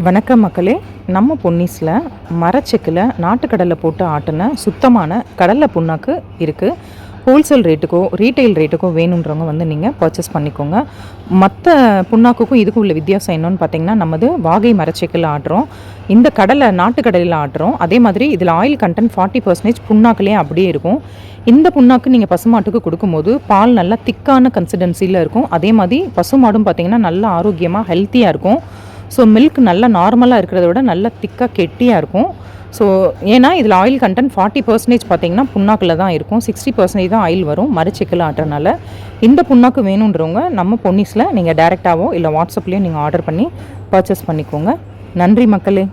வணக்கம் மக்களே. நம்ம பொன்னிஸில் மரச்செக்கில் நாட்டுக்கடலை போட்டு ஆட்டின சுத்தமான கடலை புண்ணாக்கு இருக்குது. ஹோல்சேல் ரேட்டுக்கோ ரீட்டைல் ரேட்டுக்கோ வேணுன்றவங்க வந்து நீங்கள் பர்ச்சேஸ் பண்ணிக்கோங்க. மற்ற புண்ணாக்குக்கும் இதுக்கும் உள்ள வித்தியாசம் என்னன்னு பார்த்தீங்கன்னா, நமது வாகை மரச்செக்கில் ஆட்டுறோம், இந்த கடலை நாட்டுக்கடலையில் ஆட்டுறோம். அதே மாதிரி இதில் ஆயில் கண்டென்ட் 40% புண்ணாக்குலேயே அப்படியே இருக்கும். இந்த புண்ணாக்கு நீங்கள் பசுமாட்டுக்கு கொடுக்கும்போது பால் நல்லா திக்கான கன்சிஸ்டன்சியில் இருக்கும். அதே மாதிரி பசுமாடும் பார்த்திங்கன்னா நல்லா ஆரோக்கியமாக ஹெல்த்தியாக இருக்கும். ஸோ மில்க் நல்லா நார்மலாக இருக்கிறத விட நல்லா திக்காக கெட்டியாக இருக்கும். ஸோ ஏன்னா இதில் ஆயில் கண்டென்ட் 40% பார்த்திங்கன்னா புண்ணாக்கில் தான் இருக்கும். 60% தான் ஆயில் வரும் மரச்செக்கில் ஆட்டுறதுனால. இந்த புண்ணாக்கு வேணுன்றவங்க நம்ம பொன்னிஸில் நீங்கள் டேரெக்டாகவோ இல்லை வாட்ஸ்அப்லேயோ நீங்கள் ஆர்டர் பண்ணி பர்ச்சேஸ் பண்ணிக்கோங்க. நன்றி மக்களே.